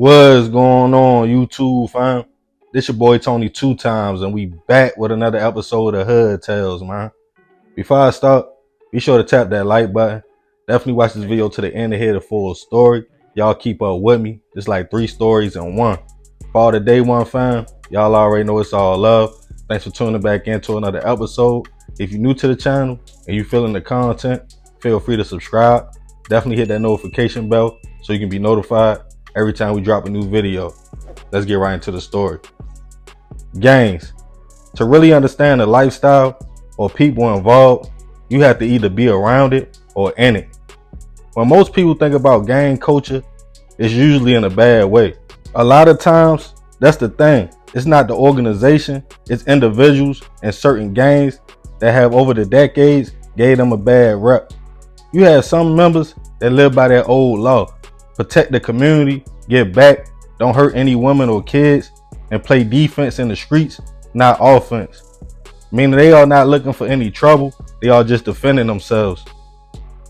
What's going on, YouTube fam? This your boy Tony 2 times, and we back with another episode of Hood Tales, man. Before I start, be sure to tap that like button. Definitely watch this video to the end to hear the full story. Y'all keep up with me. It's like 3 stories in one. For all the day one fam, y'all already know it's all love. Thanks for tuning back into another episode. If you're new to the channel and you feeling the content, feel free to subscribe. Definitely hit that notification bell so you can be notified every time we drop a new video. Let's get right into the story. Gangs. To really understand the lifestyle or people involved, you have to either be around it or in it. When most people think about gang culture, it's usually in a bad way. A lot of times, that's the thing. It's not the organization, it's individuals and certain gangs that have over the decades gave them a bad rep. You have some members that live by that old law. Protect the community, get back, don't hurt any women or kids, and play defense in the streets, not offense. Meaning they are not looking for any trouble, they are just defending themselves.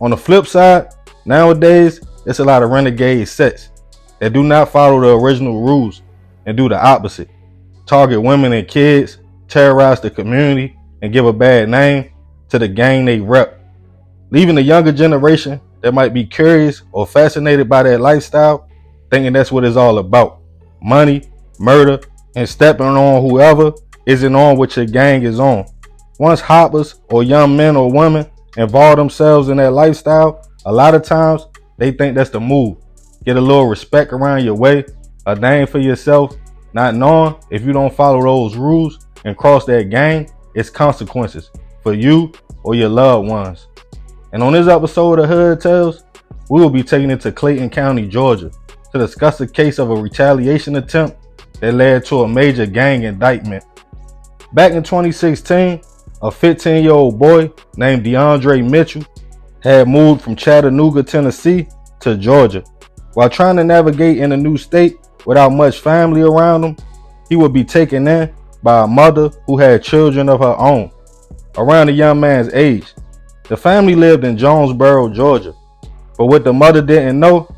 On the flip side, nowadays, it's a lot of renegade sets that do not follow the original rules and do the opposite. Target women and kids, terrorize the community, and give a bad name to the gang they rep. Leaving the younger generation that might be curious or fascinated by that lifestyle, thinking that's what it's all about. Money, murder, and stepping on whoever isn't on what your gang is on. Once hoppers or young men or women involve themselves in that lifestyle, a lot of times they think that's the move. Get a little respect around your way, a name for yourself, not knowing if you don't follow those rules and cross that gang, it's consequences for you or your loved ones. And on this episode of Hood Tales, we will be taking it to Clayton County, Georgia, to discuss a case of a retaliation attempt that led to a major gang indictment. Back in 2016, a 15-year-old boy named DeAndre Mitchell had moved from Chattanooga, Tennessee to Georgia. While trying to navigate in a new state without much family around him, he would be taken in by a mother who had children of her own. Around the young man's age, the family lived in Jonesboro, Georgia. But what the mother didn't know,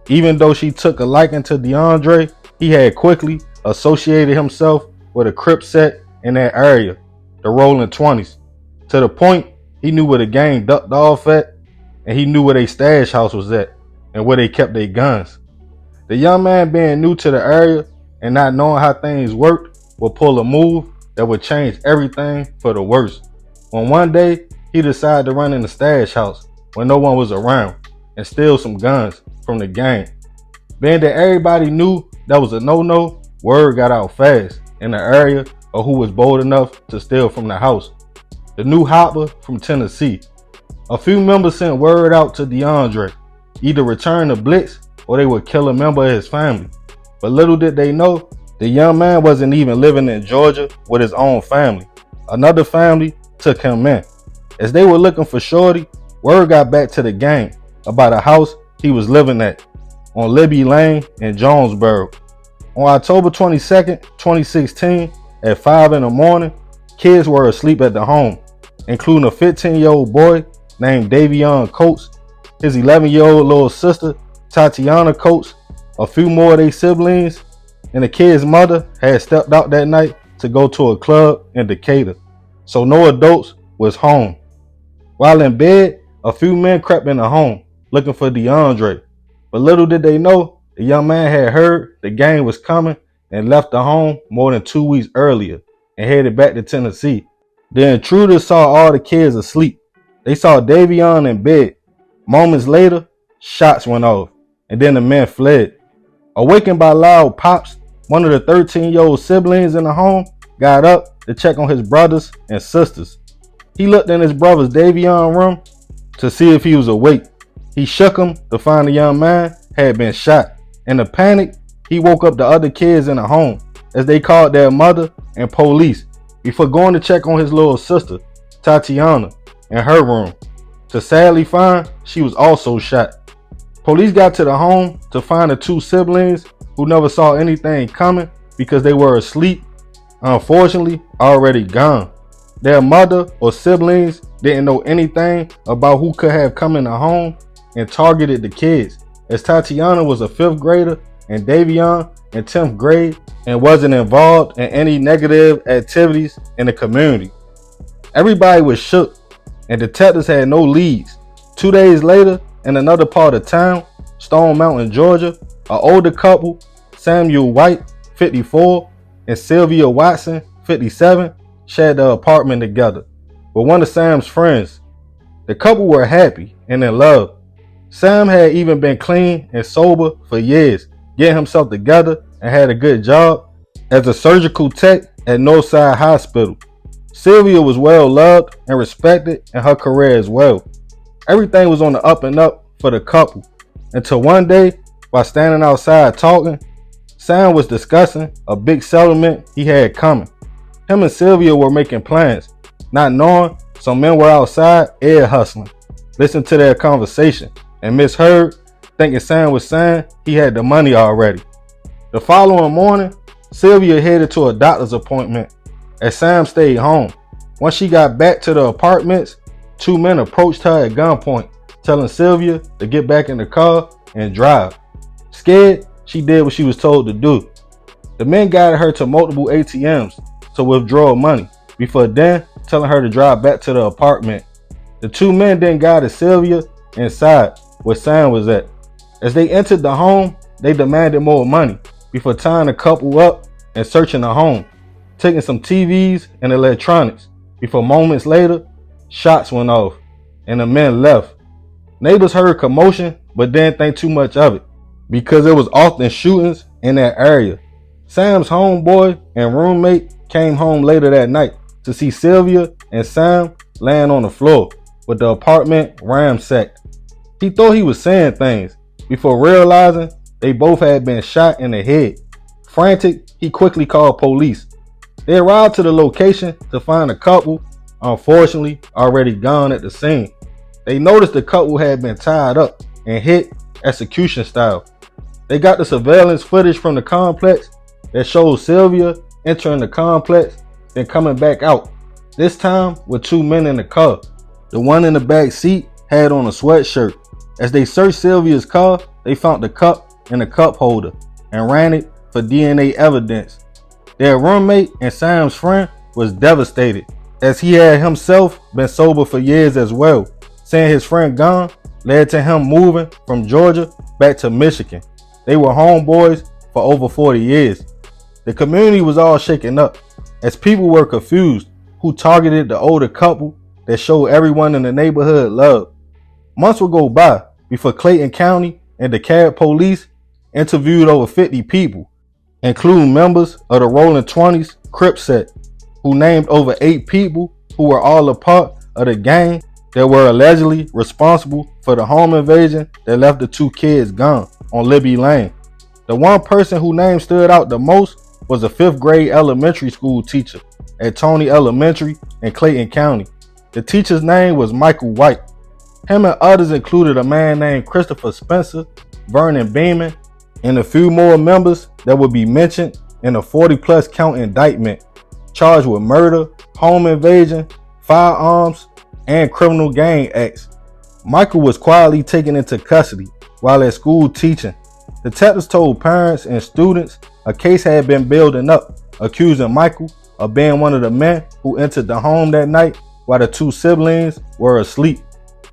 even though she took a liking to DeAndre, he had quickly associated himself with a Crip set in that area, the Rolling 20s, to the point he knew where the gang ducked off at, and he knew where their stash house was at and where they kept their guns. The young man, being new to the area and not knowing how things worked, would pull a move that would change everything for the worse. When one day he decided to run in the stash house when no one was around and steal some guns from the gang. Being that everybody knew that was a no-no, word got out fast in the area of who was bold enough to steal from the house. The new hopper from Tennessee. A few members sent word out to DeAndre, either return the blitz or they would kill a member of his family. But little did they know, the young man wasn't even living in Georgia with his own family. Another family took him in. As they were looking for Shorty, word got back to the gang about a house he was living at on Libby Lane in Jonesboro. On October 22nd, 2016, at 5 in the morning, kids were asleep at the home, including a 15-year-old boy named Davion Coates, his 11-year-old little sister, Tatiana Coates, a few more of their siblings, and the kid's mother had stepped out that night to go to a club in Decatur, so no adults was home. While in bed, a few men crept in the home looking for DeAndre, but little did they know, the young man had heard the gang was coming and left the home more than 2 weeks earlier and headed back to Tennessee. The intruders saw all the kids asleep. They saw Davion in bed. Moments later, shots went off, and then the men fled. Awakened by loud pops, one of the 13-year-old siblings in the home got up to check on his brothers and sisters. He looked in his brother's Davion room to see if he was awake. He shook him to find the young man had been shot. In a panic, he woke up the other kids in the home as they called their mother and police before going to check on his little sister, Tatiana, in her room, to sadly find she was also shot. Police got to the home to find the 2 siblings who never saw anything coming because they were asleep, unfortunately already gone. Their mother or siblings didn't know anything about who could have come in the home and targeted the kids, as Tatiana was a 5th grader and Davion in 10th grade and wasn't involved in any negative activities in the community. Everybody was shook and detectives had no leads. 2 days later, in another part of town, Stone Mountain, Georgia, an older couple, Samuel White, 54, and Sylvia Watson, 57, shared the apartment together with one of Sam's friends. The couple were happy and in love. Sam had even been clean and sober for years, getting himself together and had a good job as a surgical tech at Northside Hospital. Sylvia was well loved and respected in her career as well. Everything was on the up and up for the couple until one day, while standing outside talking, Sam was discussing a big settlement he had coming. Him and Sylvia were making plans, not knowing some men were outside air hustling. Listened to their conversation and misheard, thinking Sam was saying he had the money already. The following morning, Sylvia headed to a doctor's appointment as Sam stayed home. Once she got back to the apartments, two men approached her at gunpoint, telling Sylvia to get back in the car and drive. Scared, she did what she was told to do. The men guided her to multiple ATMs to withdraw money, before then telling her to drive back to the apartment. The two men then guided Sylvia inside where Sam was at. As they entered the home, they demanded more money before tying the couple up and searching the home, taking some TVs and electronics, before moments later, shots went off and the men left. Neighbors heard commotion but didn't think too much of it because there was often shootings in that area. Sam's homeboy and roommate came home later that night to see Sylvia and Sam laying on the floor with the apartment ransacked. He thought he was saying things before realizing they both had been shot in the head. Frantic, he quickly called police. They arrived to the location to find the couple, unfortunately already gone at the scene. They noticed the couple had been tied up and hit execution style. They got the surveillance footage from the complex that showed Sylvia entering the complex, then coming back out, this time with two men in the car. The one in the back seat had on a sweatshirt. As they searched Sylvia's car, they found the cup and the cup holder and ran it for DNA evidence. Their roommate and Sam's friend was devastated, as he had himself been sober for years as well. Seeing his friend gone led to him moving from Georgia back to Michigan. They were homeboys for over 40 years. The community was all shaken up as people were confused who targeted the older couple that showed everyone in the neighborhood love. Months would go by before Clayton County and DeKalb police interviewed over 50 people, including members of the Rolling 20s Crip set, who named over 8 people who were all a part of the gang that were allegedly responsible for the home invasion that left the 2 kids gone on Libby Lane. The one person whose name stood out the most was a 5th grade elementary school teacher at Tony Elementary in Clayton County. The teacher's name was Michael White. Him and others included a man named Christopher Spencer, Vernon Beeman, and a few more members that would be mentioned in a 40-plus count indictment, charged with murder, home invasion, firearms, and criminal gang acts. Michael was quietly taken into custody while at school teaching. Detectives told parents and students a case had been building up, accusing Michael of being one of the men who entered the home that night while the 2 siblings were asleep.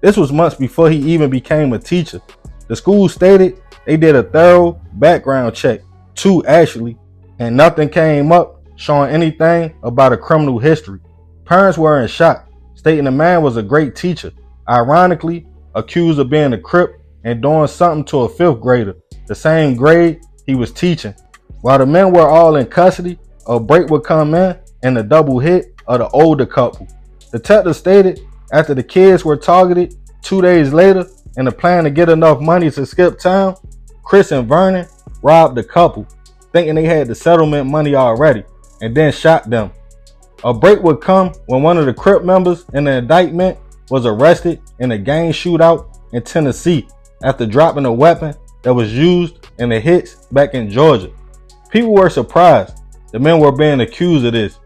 This was months before he even became a teacher. The school stated they did a thorough background check, 2 actually, and nothing came up showing anything about a criminal history. Parents were in shock, stating the man was a great teacher, ironically accused of being a Crip and doing something to a 5th grader, the same grade he was teaching. While the men were all in custody, a break would come in and a double hit of the older couple. Detectives stated after the kids were targeted 2 days later in a plan to get enough money to skip town, Chris and Vernon robbed the couple, thinking they had the settlement money already, and then shot them. A break would come when one of the Crip members in the indictment was arrested in a gang shootout in Tennessee after dropping a weapon that was used in the hits back in Georgia. People were surprised the men were being accused of this,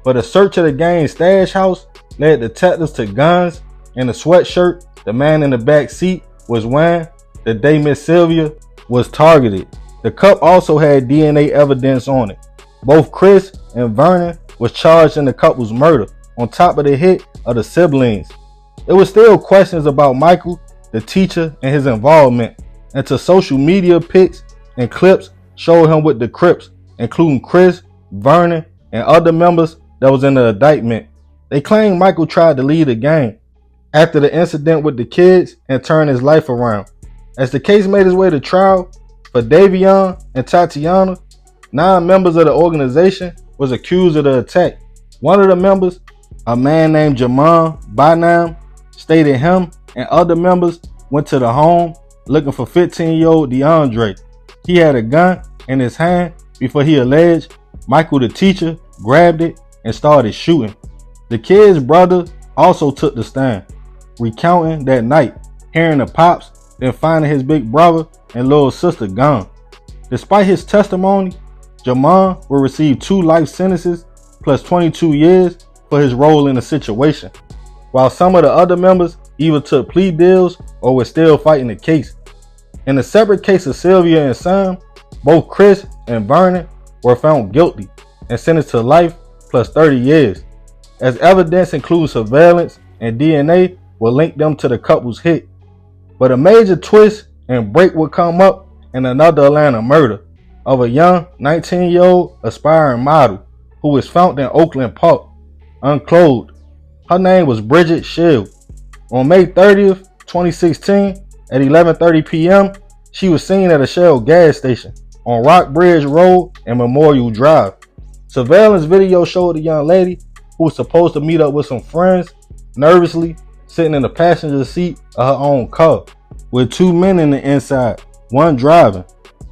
but a search of the gang's stash house led detectives to guns and the sweatshirt the man in the back seat was wearing the day Miss Sylvia was targeted. The cup also had DNA evidence on it. Both Chris and Vernon was charged in the couple's murder on top of the hit of the siblings. There were still questions about Michael, the teacher, and his involvement, until social media pics and clips showed him with the Crips, including Chris, Vernon, and other members that was in the indictment. They claimed Michael tried to lead the gang after the incident with the kids and turn his life around. As the case made its way to trial for Davion and Tatiana, 9 members of the organization was accused of the attack. One of the members, a man named Jamon Bynam, stated him and other members went to the home looking for 15-year-old DeAndre. He had a gun in his hand before he alleged Michael, the teacher, grabbed it and started shooting. The kid's brother also took the stand, recounting that night, hearing the pops, then finding his big brother and little sister gone. Despite his testimony, Jamon will receive 2 life sentences plus 22 years for his role in the situation, while some of the other members either took plea deals or were still fighting the case. In a separate case of Sylvia and Sam, both Chris and Vernon were found guilty and sentenced to life plus 30 years, as evidence including surveillance and DNA will link them to the couple's hit. But a major twist and break would come up in another Atlanta murder of a young 19-year-old aspiring model who was found in Oakland Park, unclothed. Her name was Bridget Shield. On May 30th, 2016, at 11:30 p.m., she was seen at a Shell gas station on Rockbridge Road and Memorial Drive. Surveillance video showed the young lady, who was supposed to meet up with some friends, nervously sitting in the passenger seat of her own car, with 2 men in the inside, one driving.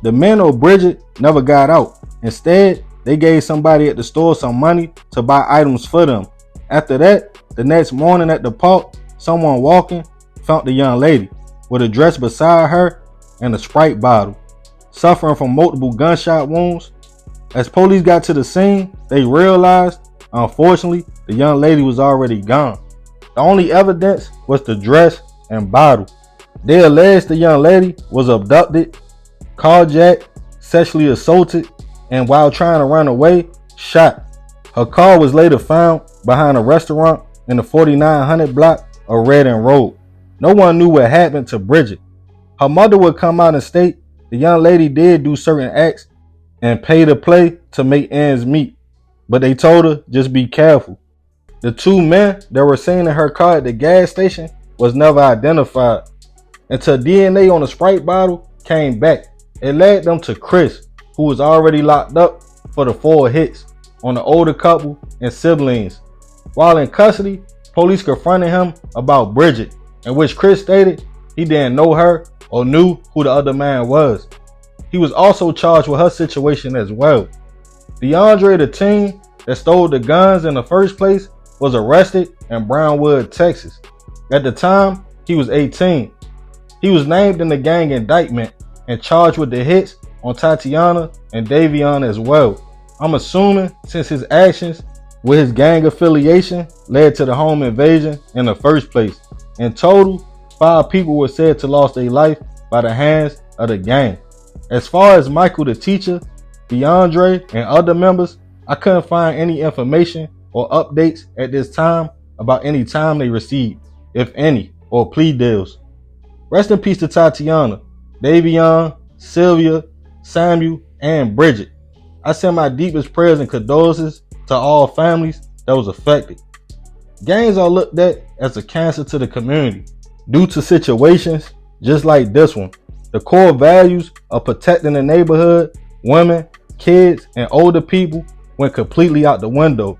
The men or Bridget never got out. Instead, they gave somebody at the store some money to buy items for them. After that, the next morning at the park, someone walking found the young lady with a dress beside her and a Sprite bottle, suffering from multiple gunshot wounds. As police got to the scene, they realized, unfortunately, the young lady was already gone. The only evidence was the dress and bottle. They alleged the young lady was abducted, carjacked, sexually assaulted, and while trying to run away, shot. Her car was later found behind a restaurant in the 4900 block of Red and Road. No one knew what happened to Bridget. Her mother would come out and state the young lady did do certain acts and pay to play to make ends meet, but they told her just be careful. The 2 men that were seen in her car at the gas station was never identified until DNA on the Sprite bottle came back. It led them to Chris, who was already locked up for the 4 hits on the older couple and siblings. While in custody, police confronted him about Bridget, in which Chris stated he didn't know her or knew who the other man was. He was also charged with her situation as well. DeAndre, the teen that stole the guns in the first place, was arrested in Brownwood, Texas. At the time, he was 18. He was named in the gang indictment and charged with the hits on Tatiana and Davion as well. I'm assuming since his actions with his gang affiliation led to the home invasion in the first place. In total, 5 people were said to lost their life by the hands of the gang. As far as Michael the teacher, DeAndre, and other members, I couldn't find any information or updates at this time about any time they received, if any, or plea deals. Rest in peace to Tatiana, Davion, Sylvia, Samuel, and Bridget. I send my deepest prayers and condolences to all families that was affected. Gangs are looked at as a cancer to the community due to situations just like this one. The core values of protecting the neighborhood, women, kids, and older people went completely out the window,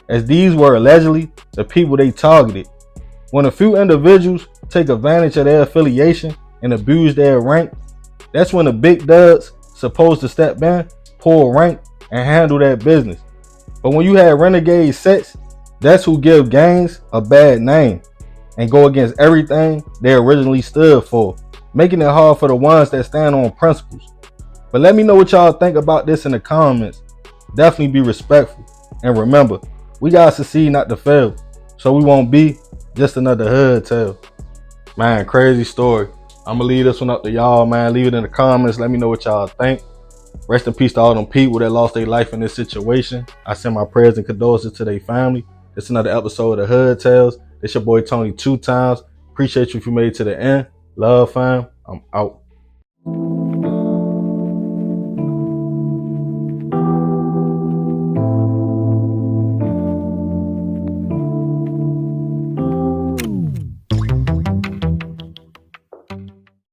as these were allegedly the people they targeted. When a few individuals take advantage of their affiliation and abuse their rank, that's when the big duds supposed to step in, pull rank, and handle that business. But when you have renegade sets, that's who give gangs a bad name and go against everything they originally stood for, making it hard for the ones that stand on principles. But let me know what y'all think about this in the comments. Definitely be respectful. And remember, we gotta succeed, not to fail, so we won't be just another hood tale. Man, crazy story. I'm gonna leave this one up to y'all, man. Leave it in the comments. Let me know what y'all think. Rest in peace to all them people that lost their life in this situation. I send my prayers and condolences to their family. It's another episode of Hood Tales. It's your boy Tony 2 times. Appreciate you if you made it to the end. Love, fam. I'm out.